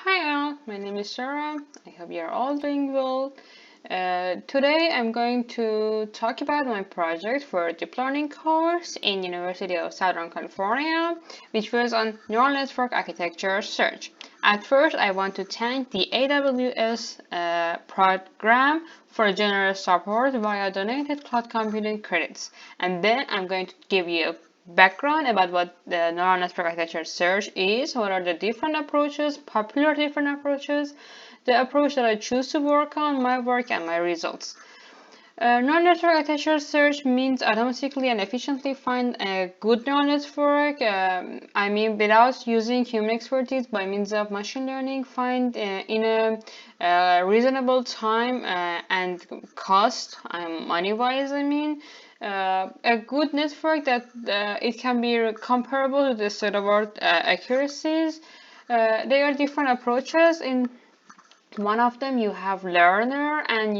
Hi all, my name is Sarah. I hope you're all doing well. Today I'm going to talk about my project for a DeepLearning course in University of Southern California, which was on neural network architecture search. At first, I want to thank the AWS program for generous support via donated cloud computing credits. And then I'm going to give you a background about what the neural network architecture search is, what are the different approaches, popular different approaches, the approach that I choose to work on, my work, and my results. Neural network architecture search means automatically and efficiently find a good neural network. I mean, without using human expertise by means of machine learning, find in a reasonable time and cost, money-wise, I mean, a good network that it can be comparable to the state-of-art accuracies. There are different approaches. In one of them you have learner, and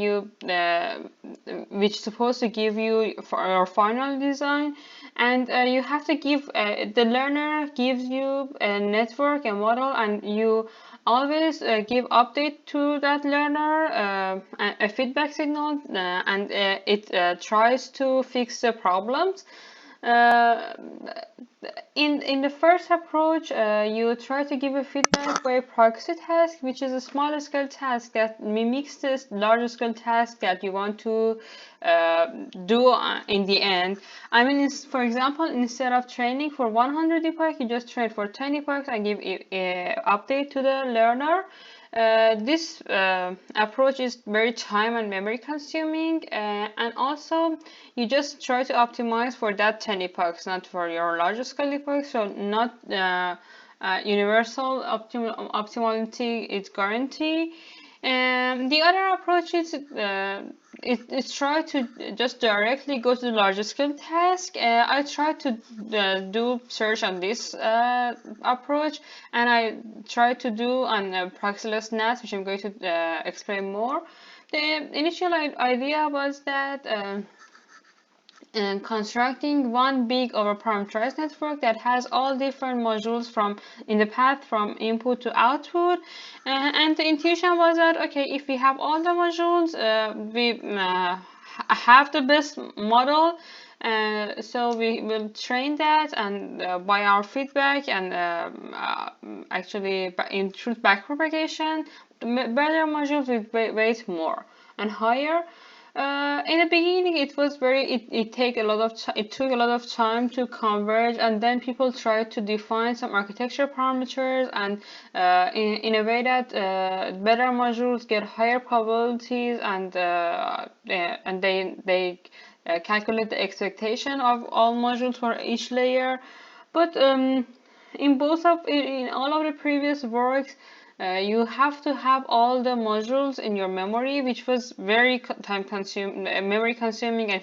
which is supposed to give you for your final design, and you have to give the learner gives you a network, a model, and you always give update to that learner, a feedback signal, and it tries to fix the problems. uh, in the first approach, you try to give a feedback by a proxy task, which is a small scale task that mimics this larger scale task that you want to do in the end. I mean, for example, instead of training for 100 epochs, you just train for 10 epochs and give a update to the learner. This approach is very time and memory consuming, and also you just try to optimize for that 10 epochs, not for your larger scale epochs, so not universal optimality is guaranteed. And the other approach is it's try to just directly go to the larger scale task. I try to do search on this approach, and I try to do on ProxylessNAS, which I'm going to explain more. The initial idea was that and constructing one big overparameterized network that has all different modules from in the path from input to output, and the intuition was that okay, if we have all the modules, we have the best model, so we will train that, and by our feedback and actually in truth backpropagation, the better modules will weight more and higher. In the beginning, it was it took a lot of time to converge, and then people tried to define some architecture parameters, and in a way that better modules get higher probabilities, and they calculate the expectation of all modules for each layer. But in all of the previous works, you have to have all the modules in your memory, which was very memory consuming, and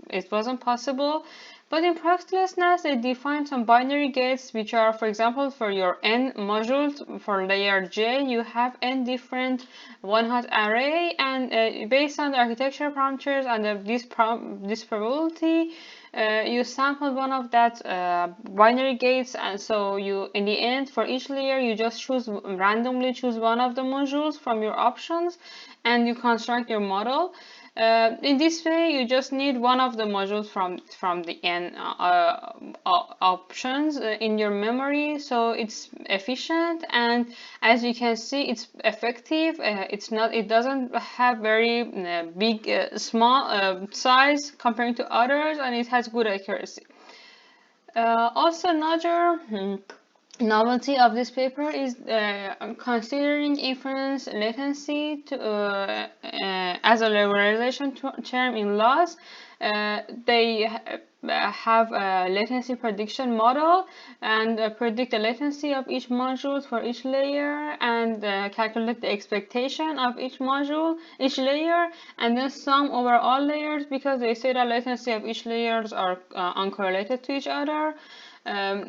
it wasn't possible. But in ProxylessNAS, they define some binary gates, which are, for example, for your n modules for layer J, you have n different one-hot array, and based on the architecture parameters and this probability, you sample one of that binary gates, and so you, in the end, for each layer, you just randomly choose one of the modules from your options, and you construct your model. In this way, you just need one of the modules from the n options in your memory, so it's efficient, and as you can see, it's effective. It doesn't have very big small size comparing to others, and it has good accuracy. Also, another novelty of this paper is considering inference latency as a regularization term in laws. They have a latency prediction model, and predict the latency of each module for each layer, and calculate the expectation of each layer, and then sum over all layers, because they say that latency of each layers are uncorrelated to each other.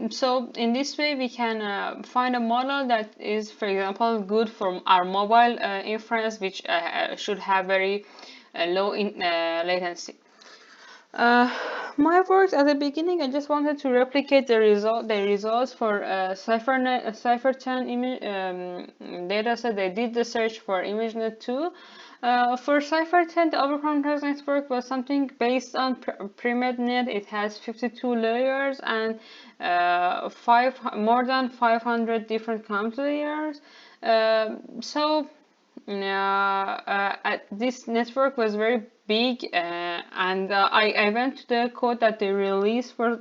So in this way, we can find a model that is, for example, good for our mobile inference, which should have very low latency. My work at the beginning, I just wanted to replicate the results for Cipher10 image dataset. They did the search for ImageNet 2. For Cipher10, the overparameterized network was something based on PrimedNet. It has 52 layers and more than 500 different comp layers. This network was very big, and I went to the code that they released for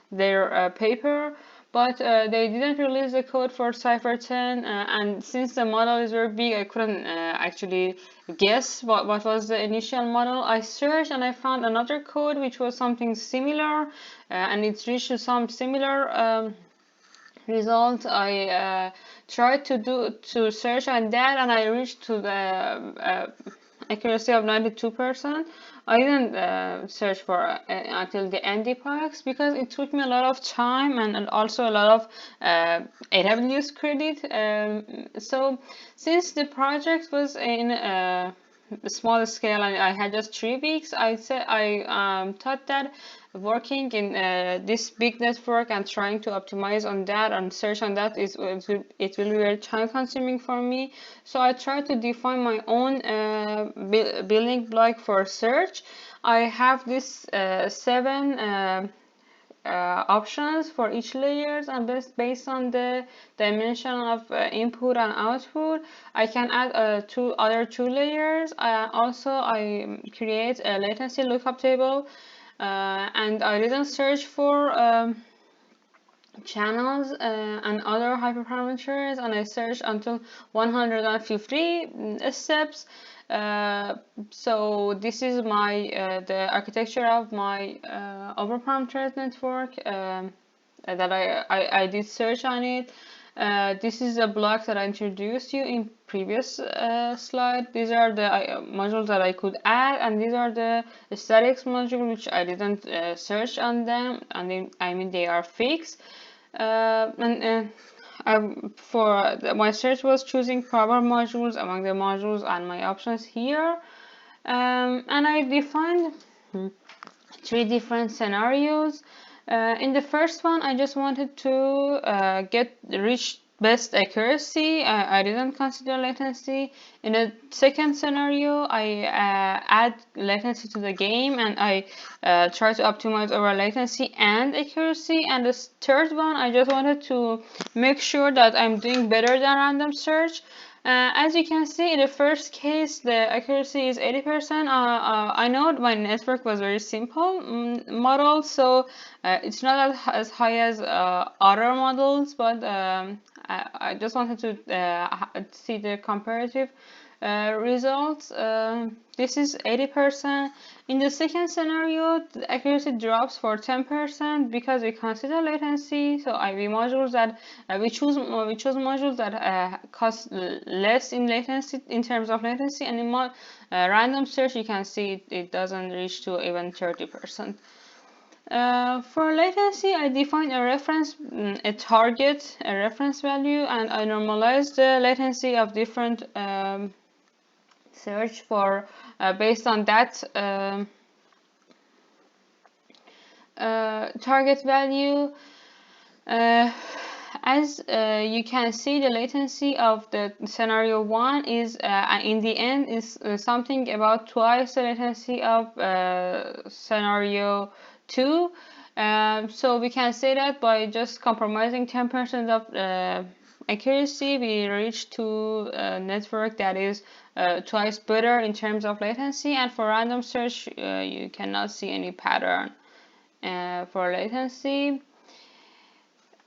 their paper, but they didn't release the code for Cipher10, and since the model is very big, I couldn't actually guess what was the initial model. I searched and I found another code which was something similar, and it reached some similar results. I tried to search on that, and I reached to the accuracy of 92%. I didn't search for until the NDPAX because it took me a lot of time and also a lot of AWS credit. So since the project was in a small scale and I had just 3 weeks, I thought that working in this big network and trying to optimize on that and search on that it will be very time consuming for me. So I tried to define my own building block for search. I have this 7 options for each layers, and based on the dimension of input and output, I can add other 2 layers. Also, I create a latency lookup table, and I didn't search for channels and other hyperparameters, and I searched until 150 steps. So this is my the architecture of my overparameterized network that I did search on it. This is a block that I introduced you in previous slide. These are the modules that I could add, and these are the statics module which I didn't search on them, and I mean they are fixed. My search was choosing proper modules among the modules and my options here, and I defined 3 different scenarios. In the first one, I just wanted to reach best accuracy. I didn't consider latency. In the second scenario, I add latency to the game, and I try to optimize over latency and accuracy. And the third one, I just wanted to make sure that I'm doing better than random search. As you can see, in the first case, the accuracy is 80%. I know my network was very simple model, so it's not as high as other models, but I just wanted to see the comparative results. This is 80%. In the second scenario, the accuracy drops for 10% because we consider latency. So we choose modules that cost less in latency in terms of latency, and in random search you can see it doesn't reach to even 30%. For latency, I define a reference value, and I normalize the latency of different search for based on that target value. As you can see, the latency of the scenario 1 is in the end is something about twice the latency of scenario 2. So we can say that by just compromising 10% of accuracy, we reach to a network that is twice better in terms of latency. And for random search, you cannot see any pattern for latency.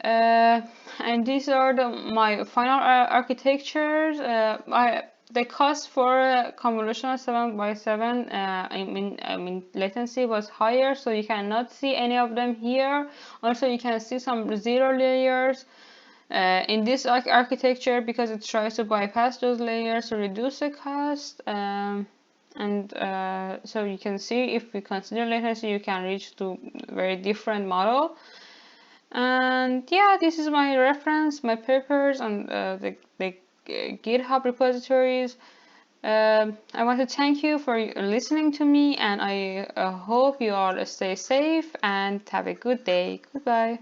And these are my final architectures. The cost for convolutional 7x7 I mean latency was higher, so you cannot see any of them here. Also, you can see some 0 layers in this architecture because it tries to bypass those layers to reduce the cost. So you can see if we consider latency, you can reach to very different model. And yeah, this is my reference, my papers, and the GitHub repositories. I want to thank you for listening to me, and I hope you all stay safe and have a good day. Goodbye.